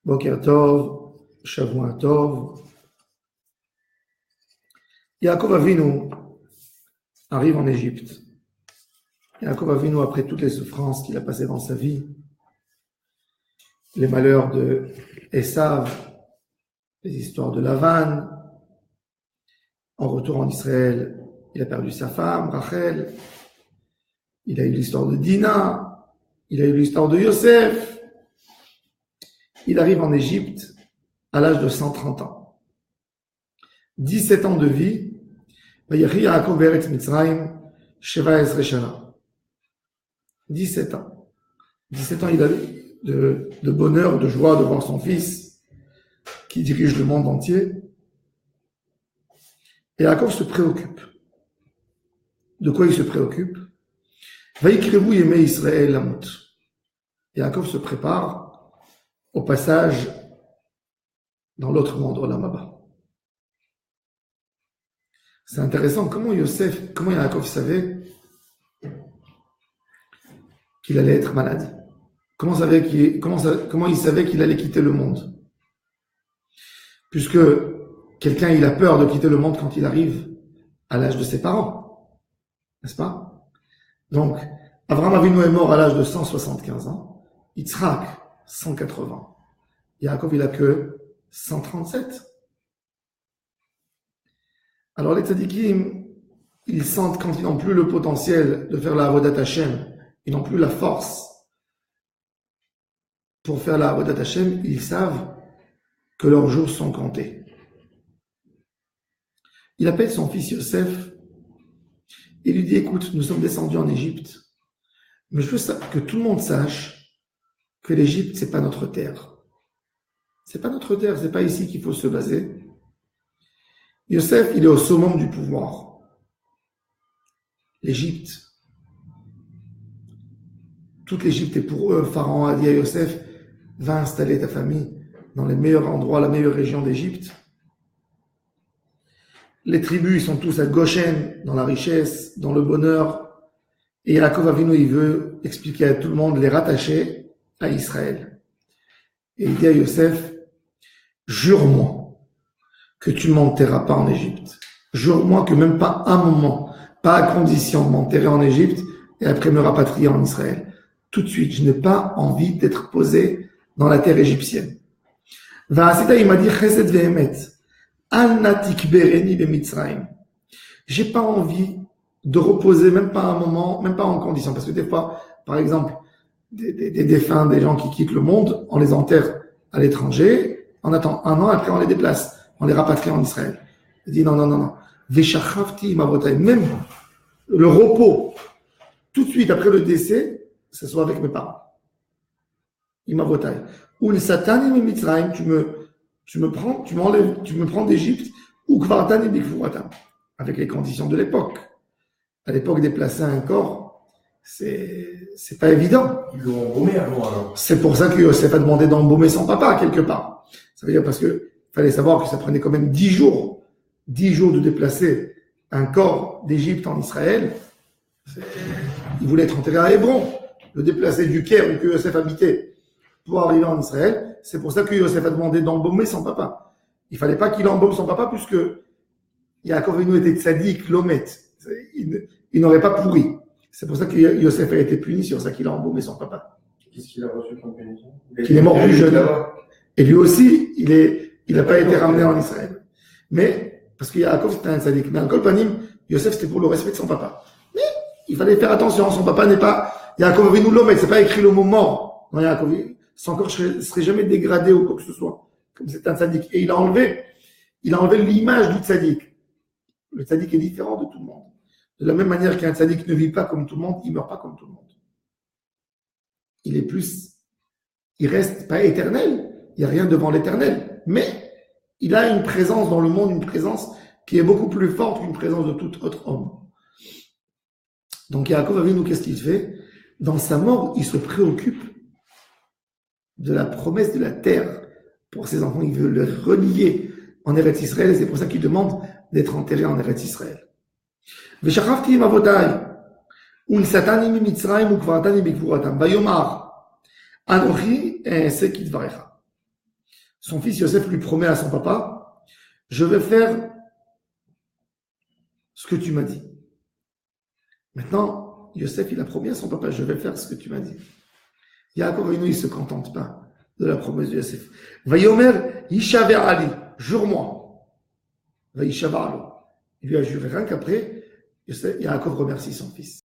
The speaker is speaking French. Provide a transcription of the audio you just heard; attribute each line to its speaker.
Speaker 1: Boker Tov, Shavua Tov. Yaakov Avinu arrive en Égypte. Yaakov Avinu, après toutes les souffrances qu'il a passées dans sa vie, les malheurs de Esav, les histoires de Lavan, en retour en Israël, il a perdu sa femme, Rachel, il a eu l'histoire de Dina, il a eu l'histoire de Yosef. Il arrive en Égypte à l'âge de 130 ans. 17 ans de vie. Yaakov Eretz Mitzrayim, Sheva Esre Shana. 17 ans. 17 ans, il a de bonheur, de joie de voir son fils qui dirige le monde entier. Et Yaakov se préoccupe. De quoi il se préoccupe? Vaikrevu Yemei Israël Lamut. Yaakov se prépare au passage dans l'autre monde, Olam Haba. C'est intéressant comment Yaakov savait qu'il allait être malade. Comment il savait qu'il allait quitter le monde? Puisque quelqu'un, il a peur de quitter le monde quand il arrive à l'âge de ses parents. N'est-ce pas? Donc, Abraham Avinu est mort à l'âge de 175 ans. Yitzhak, 180. Yaakov, il a que 137. Alors les tzadikim, ils sentent quand ils n'ont plus le potentiel de faire la Avodat Hashem, ils n'ont plus la force pour faire la Avodat Hashem, ils savent que leurs jours sont comptés. Il appelle son fils Yosef et lui dit, écoute, nous sommes descendus en Égypte, mais je veux que tout le monde sache que l'Égypte, c'est pas notre terre. C'est pas notre terre, c'est pas ici qu'il faut se baser. Yosef, il est au summum du pouvoir. L'Égypte. Toute l'Égypte est pour eux. Pharaon a dit à Yosef, va installer ta famille dans les meilleurs endroits, la meilleure région d'Égypte. Les tribus, ils sont tous à Goshen, dans la richesse, dans le bonheur. Et Yaakov Avinu, il veut expliquer à tout le monde, les rattacher à Israël. Et il dit à Yosef, jure-moi que tu ne m'enterras pas en Égypte. Jure-moi que même pas un moment, pas à condition de m'enterrer en Égypte et après me rapatrier en Israël. Tout de suite, je n'ai pas envie d'être posé dans la terre égyptienne. Va'asita, il m'a dit, chesed ve'emet, al na tikbereni beMitzrayim. J'ai pas envie de reposer, même pas un moment, même pas en condition. Parce que des fois, par exemple, des défunts, des gens qui quittent le monde, on les enterre à l'étranger, on attend un an, après on les déplace. On les rapatrie en Israël. Il dit non. Veshachavti mavotai. Même le repos, tout de suite après le décès, ce soit avec mes parents. Imavotai. Ou le satan et Mitzrayim, tu me prends d'Égypte, ou kvartan et bikfuratam. Avec les conditions de l'époque. À l'époque, déplacer un corps, c'est pas évident.
Speaker 2: Ils l'ont embaumé avant, alors.
Speaker 1: C'est pour ça que Yosef a demandé d'embaumer son papa, quelque part. Ça veut dire parce que fallait savoir que ça prenait quand même 10 jours de déplacer un corps d'Égypte en Israël. Il voulait être enterré à Hébron, le déplacer du Caire où que Yosef habitait pour arriver en Israël. C'est pour ça que Yosef a demandé d'embaumer son papa. Il fallait pas qu'il embaume son papa puisque Yaakov Avinu était tzaddik, l'omet. Il n'aurait pas pourri. C'est pour ça que Yosef a été puni sur ça qu'il a embaumé son papa.
Speaker 2: Qu'est-ce qu'il a reçu comme punition?
Speaker 1: Qu'il est mort plus jeune. Et lui aussi, il n'a pas été ramené en Israël. Mais, parce que Yaakov c'était un tzaddik. Mais en Kolpanim, Yosef c'était pour le respect de son papa. Mais, il fallait faire attention, son papa n'est pas, Yaakov Avinu l'homme, c'est pas écrit le mot mort dans Yaakov. Son corps serait jamais dégradé ou quoi que ce soit. Comme c'est un tzaddik. Et il a enlevé l'image du tzaddik. Le tzaddik est différent de tout le monde. De la même manière qu'un tzaddik ne vit pas comme tout le monde, il meurt pas comme tout le monde. Il reste pas éternel. Il n'y a rien devant l'éternel. Mais, il a une présence dans le monde, une présence qui est beaucoup plus forte qu'une présence de tout autre homme. Donc, Yaakov Avinu, qu'est-ce qu'il fait? Dans sa mort, il se préoccupe de la promesse de la terre pour ses enfants. Il veut le relier en Eretz Israël et c'est pour ça qu'il demande d'être enterré en Eretz Israël. Veshachavti mavotai, unsatani mimitzrayim ukvartani bikvuratam, vayomar, anochi e'esek idvarecha. son fils Yosef lui promet à son papa, je vais faire ce que tu m'as dit. Maintenant, Yosef, il a promis à son papa, je vais faire ce que tu m'as dit. Yaakov Avinu, il ne se contente pas de la promesse de Yosef. Vayomer, Yishaver Ali, jure-moi. Vaïshavar Ali. Il lui a juré, rien qu'après, Yaakov remercie son fils.